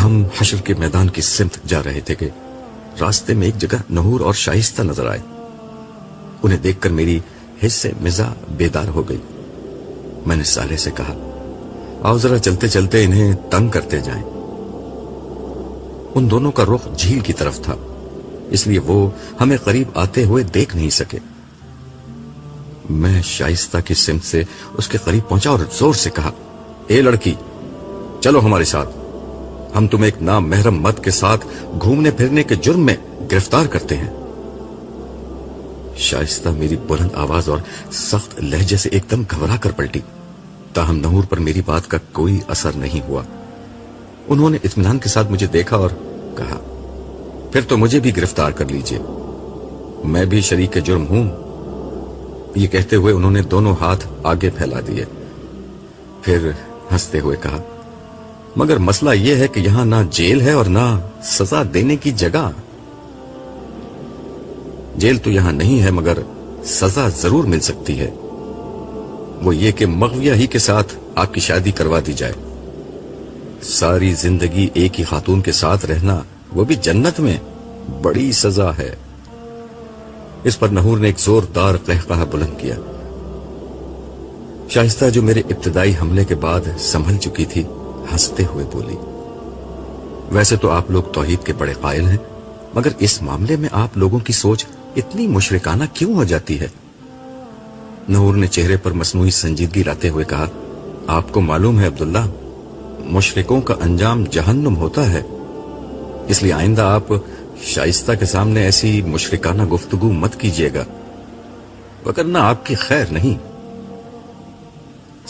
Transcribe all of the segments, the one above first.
ہم حشر کے میدان کی سمت جا رہے تھے کہ راستے میں ایک جگہ نحور اور شائستہ نظر آئے. انہیں دیکھ کر میری حس سے مزاح بیدار ہو گئی. میں نے صالح سے کہا آؤ ذرا چلتے چلتے انہیں تنگ کرتے جائیں. ان دونوں کا رخ جھیل کی طرف تھا اس لیے وہ ہمیں قریب آتے ہوئے دیکھ نہیں سکے. میں شائستہ کی سمت سے اس کے قریب پہنچا اور زور سے کہا اے لڑکی چلو ہمارے ساتھ, ہم تمہیں ایک نامحرم مرد کے ساتھ گھومنے پھرنے کے جرم میں گرفتار کرتے ہیں. شائستہ میری بلند آواز اور سخت لہجے سے ایک دم گھبرا کر پلٹی, تاہم نحور پر میری بات کا کوئی اثر نہیں ہوا. انہوں نے اطمینان کے ساتھ مجھے دیکھا اور کہا پھر تو مجھے بھی گرفتار کر لیجئے, میں بھی شریک جرم ہوں. یہ کہتے ہوئے انہوں نے دونوں ہاتھ آگے پھیلا دیے. پھر ہنستے ہوئے کہا مگر مسئلہ یہ ہے کہ یہاں نہ جیل ہے اور نہ سزا دینے کی جگہ. جیل تو یہاں نہیں ہے مگر سزا ضرور مل سکتی ہے, وہ یہ کہ مغویہ ہی کے ساتھ آپ کی شادی کروا دی جائے. ساری زندگی ایک ہی خاتون کے ساتھ رہنا, وہ بھی جنت میں, بڑی سزا ہے. اس پر نحور نے ایک زوردار قہقہہ بلند کیا. شائستہ جو میرے ابتدائی حملے کے بعد سنبھل چکی تھی ہنستے ہوئے بولی ویسے تو آپ لوگ توحید کے بڑے قائل ہیں مگر اس معاملے میں آپ لوگوں کی سوچ اتنی مشرکانہ کیوں ہو جاتی ہے. نحور نے چہرے پر مصنوعی سنجیدگی لاتے ہوئے کہا آپ کو معلوم ہے عبداللہ, مشرکوں کا انجام جہنم ہوتا ہے, اس لیے آئندہ آپ شائستہ کے سامنے ایسی مشرکانہ گفتگو مت کیجیے گا وگرنہ آپ کی خیر نہیں.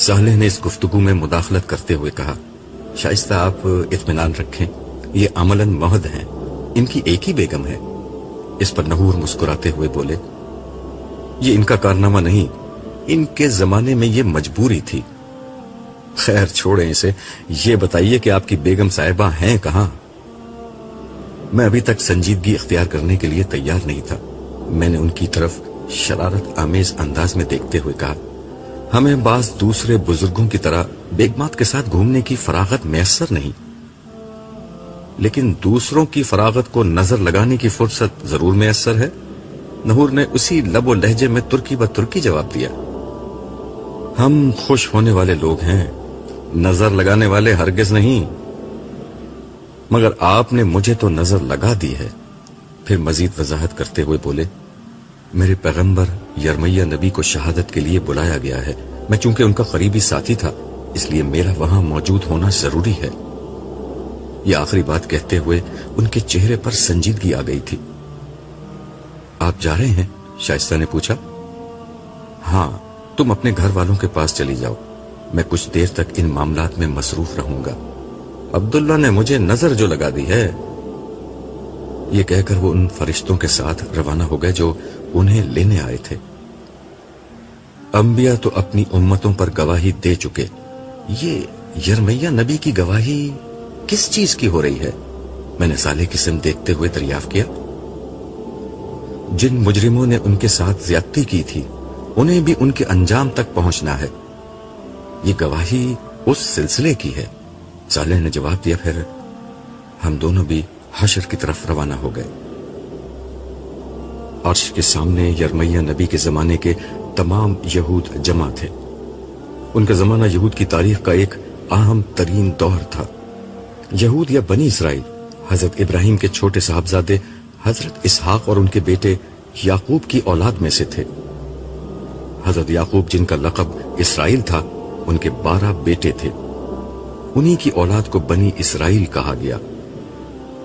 صالح نے اس گفتگو میں مداخلت کرتے ہوئے کہا شائستہ آپ اطمینان رکھیں, یہ عملاً محض ہیں, ان کی ایک ہی بیگم ہے. اس پر نحور مسکراتے ہوئے بولے یہ ان کا کارنامہ نہیں, ان کے زمانے میں یہ مجبوری تھی. خیر چھوڑیں اسے, یہ بتائیے کہ آپ کی بیگم صاحبہ ہیں کہاں. میں ابھی تک سنجیدگی اختیار کرنے کے لیے تیار نہیں تھا. میں نے ان کی طرف شرارت آمیز انداز میں دیکھتے ہوئے کہا ہمیں بعض دوسرے بزرگوں کی طرح بیگمات کے ساتھ گھومنے کی فراغت میسر نہیں, لیکن دوسروں کی فراغت کو نظر لگانے کی فرصت ضرور میسر ہے. نحور نے اسی لب و لہجے میں ترکی ب ترکی جواب دیا ہم خوش ہونے والے لوگ ہیں, نظر لگانے والے ہرگز نہیں, مگر آپ نے مجھے تو نظر لگا دی ہے. پھر مزید وضاحت کرتے ہوئے بولے میرے پیغمبر یرمیہ نبی کو شہادت کے لیے بلایا گیا ہے. میں چونکہ ان کا قریبی ساتھی تھا اس لیے میرا وہاں موجود ہونا ضروری ہے. یہ آخری بات کہتے ہوئے ان کے چہرے پر سنجیدگی آ گئی تھی. آپ جا رہے ہیں؟ شائستہ نے پوچھا. ہاں, تم اپنے گھر والوں کے پاس چلی جاؤ, میں کچھ دیر تک ان معاملات میں مصروف رہوں گا. عبداللہ نے مجھے نظر جو لگا دی ہے. یہ کہہ کر وہ ان فرشتوں کے ساتھ روانہ ہو گئے جو انہیں لینے آئے تھے. انبیاء تو اپنی امتوں پر گواہی دے چکے, یہ یرمیہ نبی کی گواہی کس چیز کی ہو رہی ہے؟ میں نے صالح کی سمت دیکھتے ہوئے دریافت کیا. جن مجرموں نے ان کے ساتھ زیادتی کی تھی انہیں بھی ان کے انجام تک پہنچنا ہے. یہ گواہی اس سلسلے کی ہے. صالح نے جواب دیا. پھر ہم دونوں بھی حشر کی طرف روانہ ہو گئے. عرش کے سامنے یرمیہ نبی کے زمانے کے تمام یہود جمع تھے. ان کا زمانہ یہود کی تاریخ کا ایک اہم ترین دور تھا. یہود یا بنی اسرائیل حضرت ابراہیم کے چھوٹے صاحبزادے حضرت اسحاق اور ان کے بیٹے یعقوب کی اولاد میں سے تھے. حضرت یعقوب جن کا لقب اسرائیل تھا ان کے 12 بیٹے تھے. انہی کی اولاد کو بنی اسرائیل کہا گیا.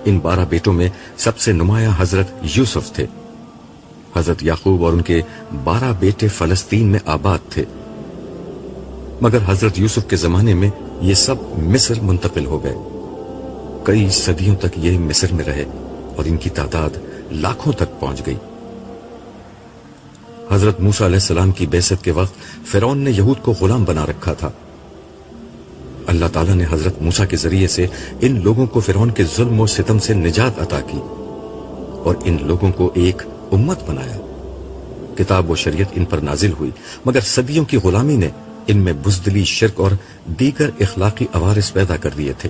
ان 12 بیٹوں میں سب سے نمایاں حضرت یوسف تھے. حضرت یعقوب اور ان کے 12 بیٹے فلسطین میں آباد تھے. مگر حضرت یوسف کے زمانے میں یہ سب مصر منتقل ہو گئے. کئی صدیوں تک یہ مصر میں رہے اور ان کی تعداد لاکھوں تک پہنچ گئی. حضرت موسیٰ علیہ السلام کی بعثت کے وقت فرعون نے یہود کو غلام بنا رکھا تھا. اللہ تعالیٰ نے حضرت موسیٰ کے ذریعے سے ان لوگوں کو فرعون کے ظلم و ستم سے نجات عطا کی اور ان لوگوں کو ایک امت بنایا. کتاب و شریعت ان پر نازل ہوئی مگر صدیوں کی غلامی نے ان میں بزدلی، شرک اور دیگر اخلاقی عوارض پیدا کر دیے تھے.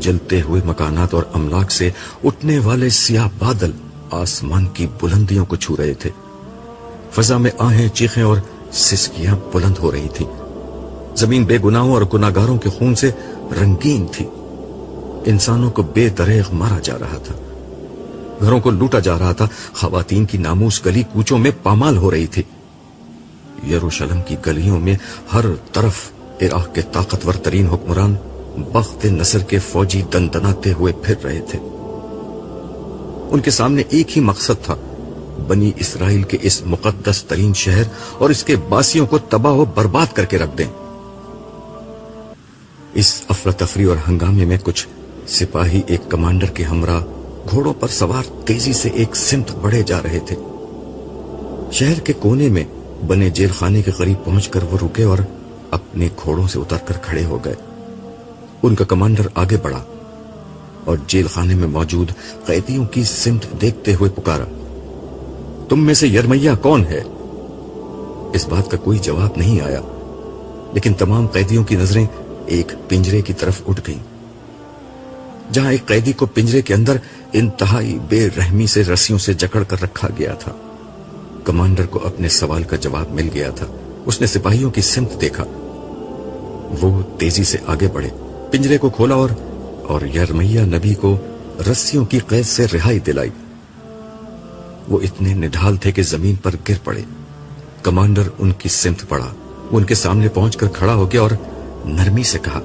جلتے ہوئے مکانات اور املاک سے اٹھنے والے سیاہ بادل آسمان کی بلندیوں کو چھو رہے تھے. فضا میں آہیں، چیخیں اور سسکیاں بلند ہو رہی تھیں. زمین بے گناہوں اور گناہگاروں کے خون سے رنگین تھی. انسانوں کو بے دریغ مارا جا رہا تھا، گھروں کو لوٹا جا رہا تھا، خواتین کی ناموس گلی کوچوں میں پامال ہو رہی تھی. یروشلم کی گلیوں میں ہر طرف عراق کے طاقتور ترین حکمران بخت نصر کے فوجی دندناتے ہوئے پھر رہے تھے. ان کے سامنے ایک ہی مقصد تھا، بنی اسرائیل کے اس مقدس ترین شہر اور اس کے باسیوں کو تباہ و برباد کر کے رکھ دیں. اس افراتفری اور ہنگامے میں کچھ سپاہی ایک کمانڈر کے ہمراہ گھوڑوں پر سوار تیزی سے ایک سمت بڑھے جا رہے تھے. شہر کے کونے میں بنے جیل خانے کے قریب پہنچ کر وہ رکے اور اپنے گھوڑوں سے اتر کر کھڑے ہو گئے. ان کا کمانڈر آگے بڑھا اور جیل خانے میں موجود قیدیوں کی سمت دیکھتے ہوئے پکارا، تم میں سے یرمیہ کون ہے؟ اس بات کا کوئی جواب نہیں آیا، لیکن تمام قیدیوں کی نظریں ایک پنجرے کی طرف اٹھ گئیں، جہاں ایک قیدی کو پنجرے کے اندر انتہائی بے رحمی سے رسیوں سے جکڑ کر رکھا گیا تھا. کمانڈر کو اپنے سوال کا جواب مل گیا تھا. اس نے سپاہیوں کی سمت دیکھا. وہ تیزی سے آگے بڑھے، پنجرے کو کھولا اور یرمیہ نبی کو رسیوں کی قید سے رہائی دلائی. وہ اتنے نڈھال تھے کہ زمین پر گر پڑے. کمانڈر ان کی سمت بڑھا. وہ ان کے سامنے پہنچ کر کھڑا ہو گیا اور نرمی سے کہا،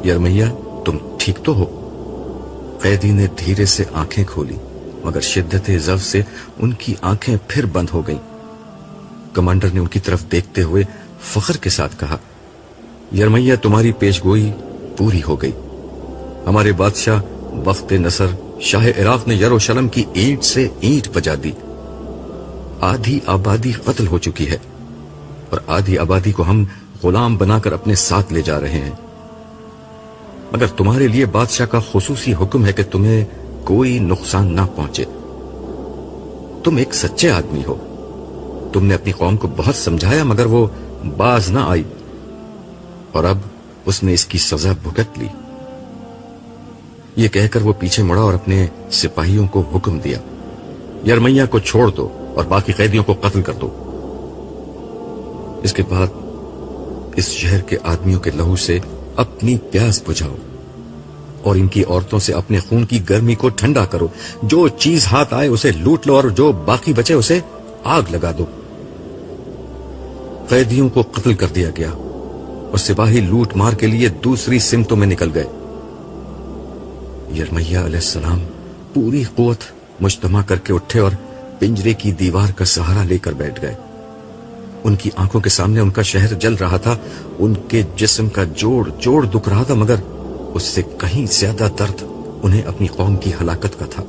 یرمیہ تم ٹھیک تو ہو؟ قیدی نے دھیرے سے آنکھیں کھولی، مگر شدت ضعف سے ان کی آنکھیں پھر بند ہو گئیں. کمانڈر نے ان کی طرف دیکھتے ہوئے فخر کے ساتھ کہا، یرمیہ تمہاری پیش گوئی پوری ہو گئی. ہمارے بادشاہ بخت نصر شاہ عراق نے یروشلم کی اینٹ سے اینٹ بجا دی. آدھی آبادی قتل ہو چکی ہے اور آدھی آبادی کو ہم غلام بنا کر اپنے ساتھ لے جا رہے ہیں. مگر تمہارے لیے بادشاہ کا خصوصی حکم ہے کہ تمہیں کوئی نقصان نہ پہنچے. تم ایک سچے آدمی ہو. تم نے اپنی قوم کو بہت سمجھایا مگر وہ باز نہ آئی، اور اب اس نے اس کی سزا بھگت لی. یہ کہہ کر وہ پیچھے مڑا اور اپنے سپاہیوں کو حکم دیا، یرمیہ کو چھوڑ دو اور باقی قیدیوں کو قتل کر دو. اس کے بعد اس شہر کے آدمیوں کے لہو سے اپنی پیاس بجھاؤ اور ان کی عورتوں سے اپنے خون کی گرمی کو ٹھنڈا کرو. جو چیز ہاتھ آئے اسے لوٹ لو اور جو باقی بچے اسے آگ لگا دو. قیدیوں کو قتل کر دیا گیا اور سپاہی لوٹ مار کے لیے دوسری سمتوں میں نکل گئے. یرمیہ علیہ السلام پوری قوت مجتمع کر کے اٹھے اور پنجرے کی دیوار کا سہارا لے کر بیٹھ گئے. ان کی آنکھوں کے سامنے ان کا شہر جل رہا تھا. ان کے جسم کا جوڑ جوڑ دکھ رہا تھا، مگر اس سے کہیں زیادہ درد انہیں اپنی قوم کی ہلاکت کا تھا.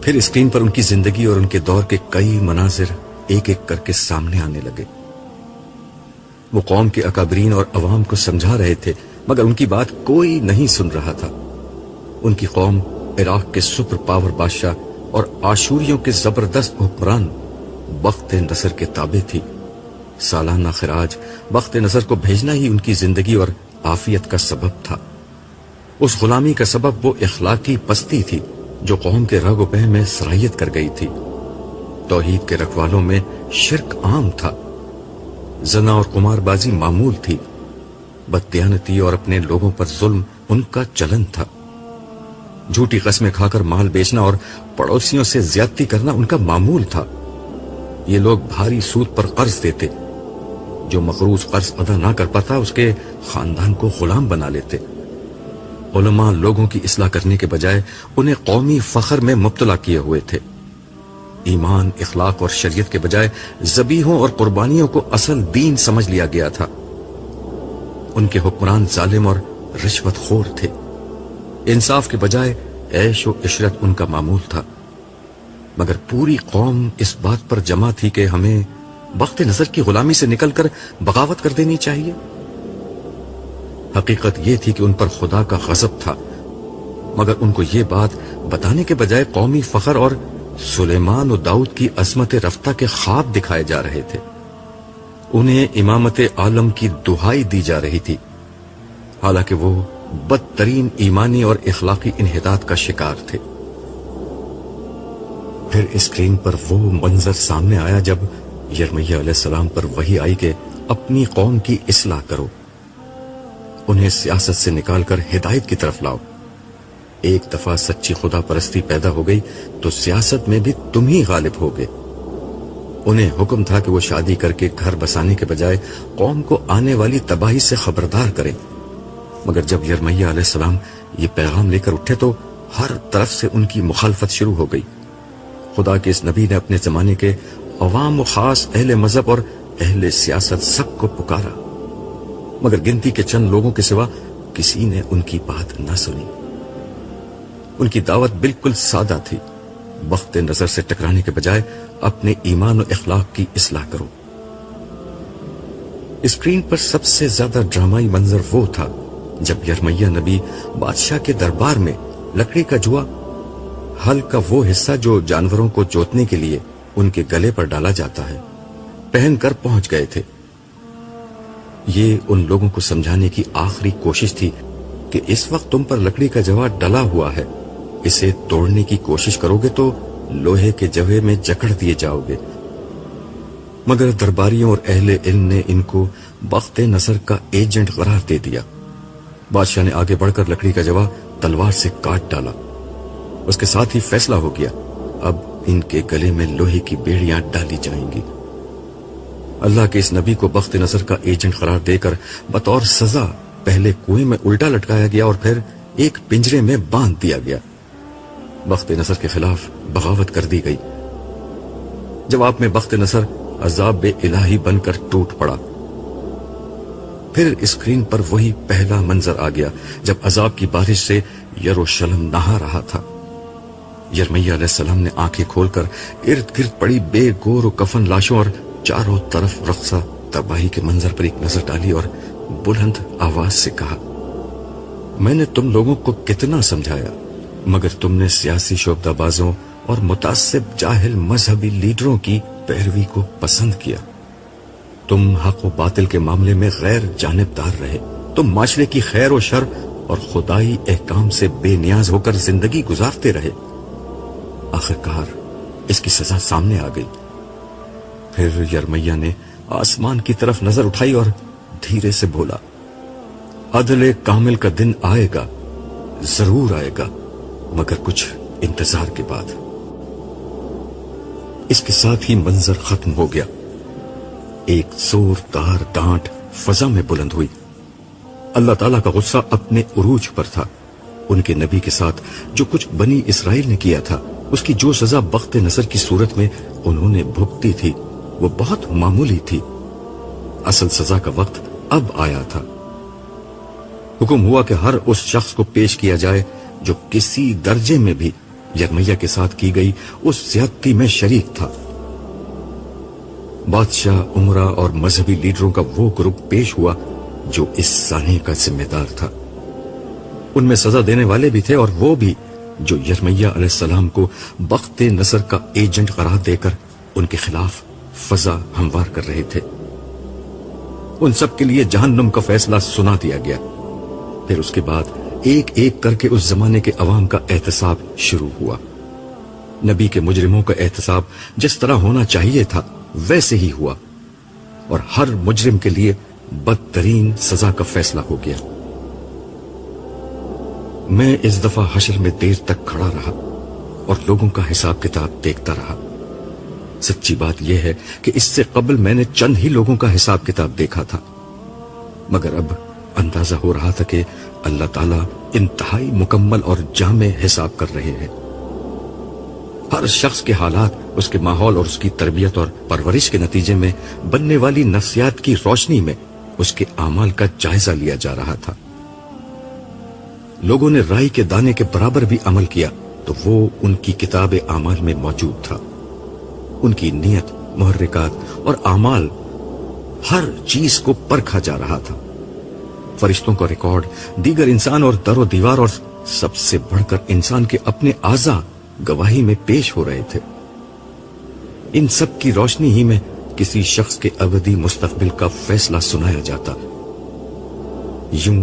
پھر اسکرین پر ان کی زندگی اور ان کے دور کے کئی مناظر ایک ایک کر کے سامنے آنے لگے. وہ قوم کے اکابرین اور عوام کو سمجھا رہے تھے، مگر ان کی بات کوئی نہیں سن رہا تھا. ان کی قوم عراق کے سپر پاور بادشاہ اور آشوریوں کے زبردست حکمران بخت نصر کے تابع تھی. سالانہ خراج بخت نصر کو بھیجنا ہی ان کی زندگی اور عافیت کا سبب تھا. اس غلامی کا سبب وہ اخلاقی پستی تھی جو قوم کے رگ و پہ میں سرایت کر گئی تھی. توحید کے رکھوالوں میں شرک عام تھا، زنا اور قمار بازی معمول تھی، بددیانتی اور اپنے لوگوں پر ظلم ان کا چلن تھا، جھوٹی قسمیں کھا کر مال بیچنا اور پڑوسیوں سے زیادتی کرنا ان کا معمول تھا. یہ لوگ بھاری سود پر قرض دیتے، جو مقروض قرض ادا نہ کر پاتا اس کے خاندان کو غلام بنا لیتے. علماء لوگوں کی اصلاح کرنے کے بجائے انہیں قومی فخر میں مبتلا کیے ہوئے تھے. ایمان، اخلاق اور شریعت کے بجائے ذبیحوں اور قربانیوں کو اصل دین سمجھ لیا گیا تھا. ان کے حکمران ظالم اور رشوت خور تھے. انصاف کے بجائے عیش و عشرت ان کا معمول تھا. مگر پوری قوم اس بات پر جمع تھی کہ ہمیں بخت نصر کی غلامی سے نکل کر بغاوت کر دینی چاہیے. حقیقت یہ تھی کہ ان پر خدا کا غضب تھا، مگر ان کو یہ بات بتانے کے بجائے قومی فخر اور سلیمان و داؤد کی عظمت رفتہ کے خواب دکھائے جا رہے تھے. انہیں امامت عالم کی دہائی دی جا رہی تھی، حالانکہ وہ بدترین ایمانی اور اخلاقی انحطاط کا شکار تھے۔ پھر اسکرین پر وہ منظر سامنے آیا جب یرمیہ علیہ السلام پر وحی آئی کہ اپنی قوم کی اصلاح کرو، انہیں سیاست سے نکال کر ہدایت کی طرف لاؤ۔ ایک دفعہ سچی خدا پرستی پیدا ہو گئی تو سیاست میں بھی تم ہی غالب ہوگے۔ انہیں حکم تھا کہ وہ شادی کر کے گھر بسانے کے بجائے قوم کو آنے والی تباہی سے خبردار کریں، مگر جب یرمیہ علیہ السلام یہ پیغام لے کر اٹھے تو ہر طرف سے ان کی مخالفت شروع ہو گئی۔ خدا کے اس نبی نے اپنے زمانے کے عوام و خاص، اہل مذہب اور اہل سیاست سب کو پکارا، مگر گنتی کے چند لوگوں کے سوا کسی نے ان کی بات نہ سنی۔ ان کی دعوت بالکل سادہ تھی، وقت نظر سے ٹکرانے کے بجائے اپنے ایمان و اخلاق کی اصلاح کرو۔ اسکرین پر سب سے زیادہ ڈرامائی منظر وہ تھا جب یرمیہ نبی بادشاہ کے دربار میں لکڑی کا جوا، ہل کا وہ حصہ جو جانوروں کو جوتنے کے لیے ان کے گلے پر ڈالا جاتا ہے، پہن کر پہنچ گئے تھے۔ یہ ان لوگوں کو سمجھانے کی آخری کوشش تھی کہ اس وقت تم پر لکڑی کا جوا ڈلا ہوا ہے، اسے توڑنے کی کوشش کرو گے تو لوہے کے جوے میں جکڑ دیے جاؤ گے۔ مگر درباریوں اور اہل علم نے ان کو بخت نصر کا ایجنٹ قرار دے دیا۔ بادشاہ نے آگے بڑھ کر لکڑی کا جوا تلوار سے کاٹ ڈالا۔ اس کے ساتھ ہی فیصلہ ہو گیا، اب ان کے گلے میں لوہے کی بیڑیاں ڈالی جائیں گی۔ اللہ کے اس نبی کو بخت نصر کا ایجنٹ قرار دے کر بطور سزا پہلے کنویں میں الٹا لٹکایا گیا اور پھر ایک پنجرے میں باندھ دیا گیا۔ بخت نصر کے خلاف بغاوت کر دی گئی۔ جواب میں بخت نصر عذاب الہی بن کر ٹوٹ پڑا۔ پھر اسکرین پر وہی پہلا منظر آ گیا جب عذاب کی بارش سے یروشلم نہا رہا تھا۔ یرمیہ علیہ السلام نے آنکھیں کھول کر ارد گرد پڑی بے گور و کفن لاشوں اور چاروں طرف رقصہ تباہی کے منظر پر ایک نظر ڈالی اور بلند آواز سے کہا، میں نے تم لوگوں کو کتنا سمجھایا، مگر تم نے سیاسی شعبدہ بازوں اور متعصب جاہل مذہبی لیڈروں کی پیروی کو پسند کیا۔ تم حق و باطل کے معاملے میں غیر جانبدار رہے، تم معاشرے کی خیر و شر اور خدائی احکام سے بے نیاز ہو کر زندگی گزارتے رہے۔ آخرکار اس کی سزا سامنے آ گئی۔ پھر یرمیہ نے آسمان کی طرف نظر اٹھائی اور دھیرے سے بولا، عدل کامل کا دن آئے گا، ضرور آئے گا، مگر کچھ انتظار کے بعد۔ اس کے ساتھ ہی منظر ختم ہو گیا۔ ایک زوردار ڈانٹ فضا میں بلند ہوئی۔ اللہ تعالیٰ کا غصہ اپنے عروج پر تھا۔ ان کے نبی کے ساتھ جو کچھ بنی اسرائیل نے کیا تھا، اس کی جو سزا بخت نصر کی صورت میں انہوں نے بھگتی تھی، وہ بہت معمولی تھی۔ اصل سزا کا وقت اب آیا تھا۔ حکم ہوا کہ ہر اس شخص کو پیش کیا جائے جو کسی درجے میں بھی یرمیہ کے ساتھ کی گئی اس زیادتی میں شریک تھا۔ بادشاہ، عمرا اور مذہبی لیڈروں کا وہ گروپ پیش ہوا جو اس سانحے کا ذمہ دار تھا۔ ان میں سزا دینے والے بھی تھے اور وہ بھی جو یرمیہ علیہ السلام کو بخت نصر کا ایجنٹ قرار دے کر ان کے خلاف فضا ہموار کر رہے تھے۔ ان سب کے لیے جہنم کا فیصلہ سنا دیا گیا۔ پھر اس کے بعد ایک ایک کر کے اس زمانے کے عوام کا احتساب شروع ہوا۔ نبی کے مجرموں کا احتساب جس طرح ہونا چاہیے تھا ویسے ہی ہوا، اور ہر مجرم کے لیے بدترین سزا کا فیصلہ ہو گیا۔ میں اس دفعہ حشر میں دیر تک کھڑا رہا اور لوگوں کا حساب کتاب دیکھتا رہا۔ سچی بات یہ ہے کہ اس سے قبل میں نے چند ہی لوگوں کا حساب کتاب دیکھا تھا، مگر اب اندازہ ہو رہا تھا کہ اللہ تعالیٰ انتہائی مکمل اور جامع حساب کر رہے ہیں۔ ہر شخص کے حالات، اس کے ماحول اور اس کی تربیت اور پرورش کے نتیجے میں بننے والی نفسیات کی روشنی میں اس کے اعمال کا جائزہ لیا جا رہا تھا۔ لوگوں نے رائی کے دانے کے برابر بھی عمل کیا تو وہ ان کی کتاب اعمال میں موجود تھا۔ ان کی نیت، محرکات اور اعمال، ہر چیز کو پرکھا جا رہا تھا۔ فرشتوں کا ریکارڈ، دیگر انسان اور در و دیوار، اور سب سے بڑھ کر انسان کے اپنے اعضاء گواہی میں پیش ہو رہے تھے۔ ان سب کی روشنی ہی میں کسی شخص کے ابدی مستقبل کا فیصلہ سنایا جاتا۔ یوں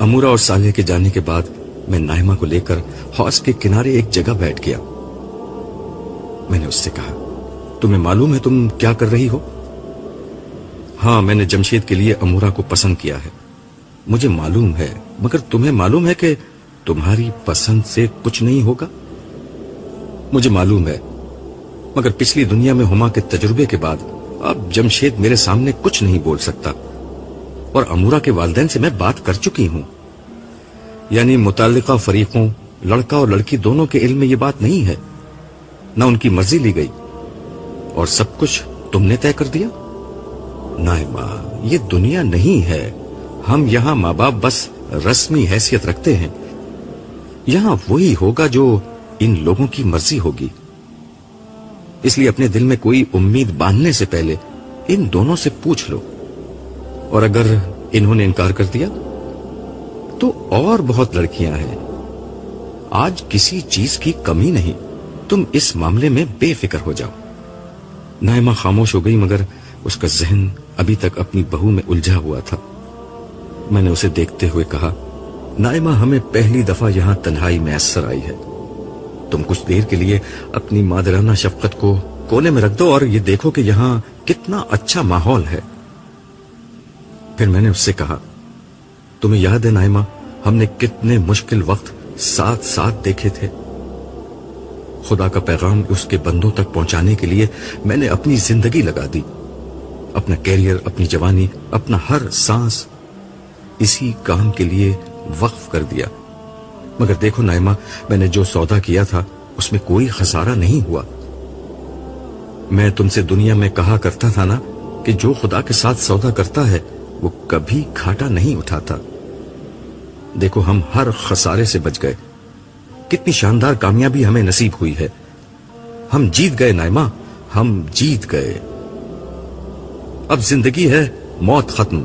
امورا اور صالح کے جانے کے بعد میں نائمہ کو لے کر حوض کے کنارے ایک جگہ بیٹھ گیا. میں نے اس سے کہا, تمہیں معلوم ہے تم کیا کر رہی ہو؟ ہاں, میں نے جمشید کے لیے امورا کو پسند کیا ہے. مجھے معلوم ہے, مگر تمہیں معلوم ہے کہ تمہاری پسند سے کچھ نہیں ہوگا؟ مجھے معلوم ہے, مگر پچھلی دنیا میں ہما کے تجربے کے بعد اب جمشید میرے سامنے کچھ نہیں بول سکتا, اور امورا کے والدین سے میں بات کر چکی ہوں. یعنی متعلقہ فریقوں, لڑکا اور لڑکی دونوں کے علم میں یہ بات نہیں ہے, نہ ان کی مرضی لی گئی, اور سب کچھ تم نے طے کر دیا. نائمہ, یہ دنیا نہیں ہے. ہم یہاں ماں باپ بس رسمی حیثیت رکھتے ہیں. یہاں وہی ہوگا جو ان لوگوں کی مرضی ہوگی. اس لیے اپنے دل میں کوئی امید باندھنے سے پہلے ان دونوں سے پوچھ لو, اور اگر انہوں نے انکار کر دیا تو اور بہت لڑکیاں ہیں. آج کسی چیز کی کمی نہیں, تم اس معاملے میں بے فکر ہو جاؤ. نائمہ خاموش ہو گئی, مگر اس کا ذہن ابھی تک اپنی بہو میں الجھا ہوا تھا. میں نے اسے دیکھتے ہوئے کہا, نائمہ, ہمیں پہلی دفعہ یہاں تنہائی میسر آئی ہے. تم کچھ دیر کے لیے اپنی مادرانہ شفقت کو کونے میں رکھ دو اور یہ دیکھو کہ یہاں کتنا اچھا ماحول ہے. پھر میں نے اس سے کہا, تمہیں یاد ہے نائمہ, ہم نے کتنے مشکل وقت ساتھ ساتھ دیکھے تھے. خدا کا پیغام اس کے بندوں تک پہنچانے کے لیے میں نے اپنی زندگی لگا دی, اپنا کیریئر, اپنی جوانی, اپنا ہر سانس اسی کام کے لیے وقف کر دیا. مگر دیکھو نائمہ, میں نے جو سودا کیا تھا اس میں کوئی خسارہ نہیں ہوا. میں تم سے دنیا میں کہا کرتا تھا نا کہ جو خدا کے ساتھ سودا کرتا ہے وہ کبھی گھاٹا نہیں اٹھاتا. دیکھو ہم ہر خسارے سے بچ گئے. کتنی شاندار کامیابی ہمیں نصیب ہوئی ہے. ہم جیت گئے نائمہ, ہم جیت گئے. اب زندگی ہے موت ختم,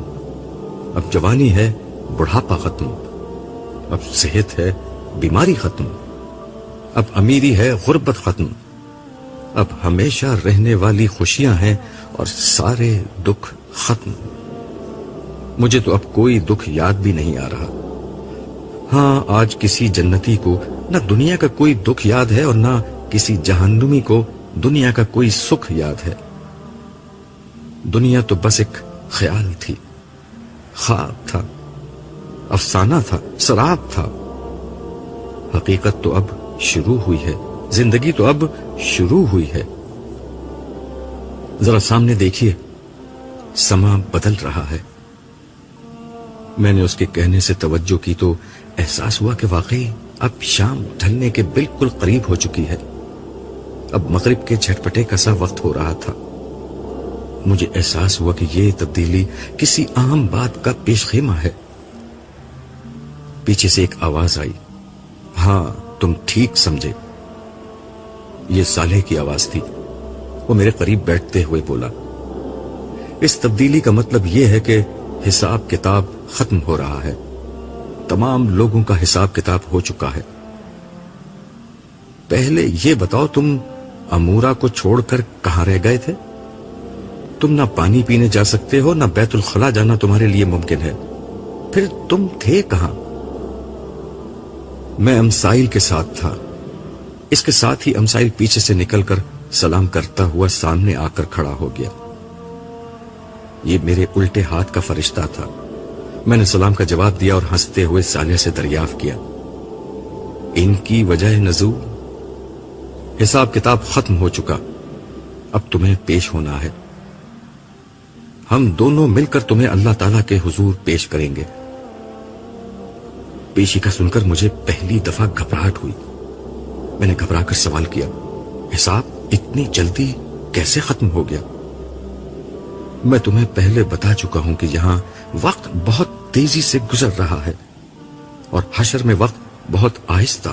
اب جوانی ہے بڑھاپا ختم, اب صحت ہے بیماری ختم, اب امیری ہے غربت ختم, اب ہمیشہ رہنے والی خوشیاں ہیں اور سارے دکھ ختم. مجھے تو اب کوئی دکھ یاد بھی نہیں آ رہا. ہاں, آج کسی جنتی کو نہ دنیا کا کوئی دکھ یاد ہے اور نہ کسی جہنمی کو دنیا کا کوئی سکھ یاد ہے. دنیا تو بس ایک خیال تھی, خواب تھا, افسانہ تھا, سراب تھا. حقیقت تو اب شروع ہوئی ہے, زندگی تو اب شروع ہوئی ہے. ذرا سامنے دیکھیے, سما بدل رہا ہے. میں نے اس کے کہنے سے توجہ کی تو احساس ہوا کہ واقعی اب شام ڈھلنے کے بالکل قریب ہو چکی ہے. اب مغرب کے جھٹپٹے کا سا وقت ہو رہا تھا. مجھے احساس ہوا کہ یہ تبدیلی کسی اہم بات کا پیش خیمہ ہے. پیچھے سے ایک آواز آئی. ہاں, تم ٹھیک سمجھے, یہ صالح کی آواز تھی. وہ میرے قریب بیٹھتے ہوئے بولا, اس تبدیلی کا مطلب یہ ہے کہ حساب کتاب ختم ہو رہا ہے. تمام لوگوں کا حساب کتاب ہو چکا ہے. پہلے یہ بتاؤ, تم امورا کو چھوڑ کر کہاں رہ گئے تھے؟ تم نہ پانی پینے جا سکتے ہو, نہ بیت الخلا جانا تمہارے لیے ممکن ہے. پھر تم تھے کہاں؟ میں امسائل کے ساتھ تھا. اس کے ساتھ ہی امسائل پیچھے سے نکل کر سلام کرتا ہوا سامنے آ کر کھڑا ہو گیا. یہ میرے الٹے ہاتھ کا فرشتہ تھا. میں نے سلام کا جواب دیا اور ہنستے ہوئے صالح سے دریافت کیا, ان کی وجہ نزول؟ حساب کتاب ختم ہو چکا, اب تمہیں پیش ہونا ہے. ہم دونوں مل کر تمہیں اللہ تعالیٰ کے حضور پیش کریں گے. پیشی کا سن کر مجھے پہلی دفعہ گھبراہٹ ہوئی. میں نے گھبرا کر سوال کیا, حساب اتنی جلدی کیسے ختم ہو گیا؟ میں تمہیں پہلے بتا چکا ہوں کہ یہاں وقت بہت تیزی سے گزر رہا ہے اور حشر میں وقت بہت آہستہ.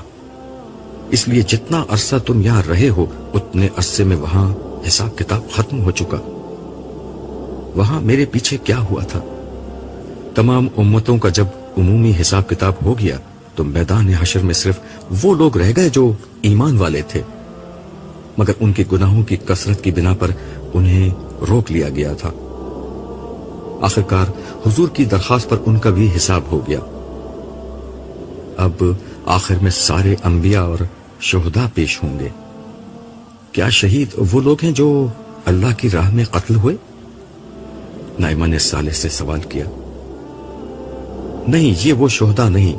اس لیے جتنا عرصہ تم یہاں رہے ہو اتنے عرصے میں وہاں حساب کتاب ختم ہو چکا. وہاں میرے پیچھے کیا ہوا تھا؟ تمام امتوں کا جب عمومی حساب کتاب ہو گیا تو میدان حشر میں صرف وہ لوگ رہ گئے جو ایمان والے تھے, مگر ان کے گناہوں کی کثرت کی بنا پر انہیں روک لیا گیا تھا. آخرکار حضور کی درخواست پر ان کا بھی حساب ہو گیا. اب آخر میں سارے انبیاء اور شہداء پیش ہوں گے۔ کیا شہید وہ لوگ ہیں جو اللہ کی راہ میں قتل ہوئے؟ نائمہ نے صالح سے سوال کیا۔ نہیں، یہ وہ شہداء نہیں،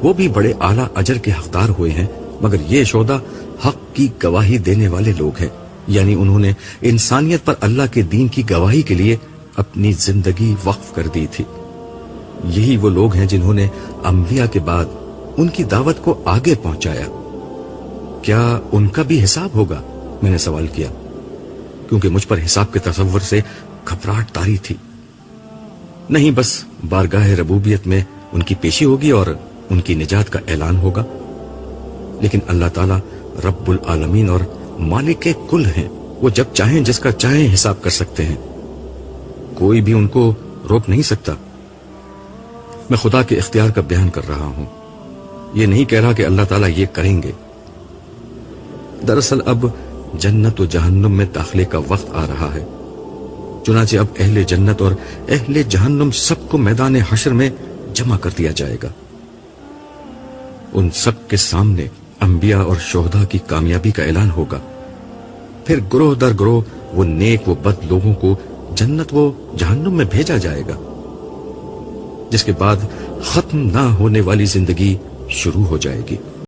وہ بھی بڑے اعلیٰ اجر کے حقدار ہوئے ہیں، مگر یہ شہداء حق کی گواہی دینے والے لوگ ہیں، یعنی انہوں نے انسانیت پر اللہ کے دین کی گواہی کے لیے اپنی زندگی وقف کر دی تھی۔ یہی وہ لوگ ہیں جنہوں نے انبیاء کے بعد ان کی دعوت کو آگے پہنچایا۔ کیا ان کا بھی حساب ہوگا؟ میں نے سوال کیا، کیونکہ مجھ پر حساب کے تصور سے گھبراہٹ طاری تھی۔ نہیں، بس بارگاہ ربوبیت میں ان کی پیشی ہوگی اور ان کی نجات کا اعلان ہوگا، لیکن اللہ تعالیٰ رب العالمین اور مالک کل ہیں، وہ جب چاہیں جس کا چاہیں حساب کر سکتے ہیں، کوئی بھی ان کو روک نہیں سکتا۔ میں خدا کے اختیار کا بیان کر رہا ہوں، یہ نہیں کہہ رہا کہ اللہ تعالیٰ یہ کریں گے۔ دراصل اب جنت و جہنم میں داخلے کا وقت آ رہا ہے، چنانچہ اب اہل جنت اور اہل جہنم سب کو میدان حشر میں جمع کر دیا جائے گا۔ ان سب کے سامنے انبیاء اور شہداء کی کامیابی کا اعلان ہوگا، پھر گروہ در گروہ وہ نیک و بد لوگوں کو جنت و جہنم میں بھیجا جائے گا، جس کے بعد ختم نہ ہونے والی زندگی شروع ہو جائے گی۔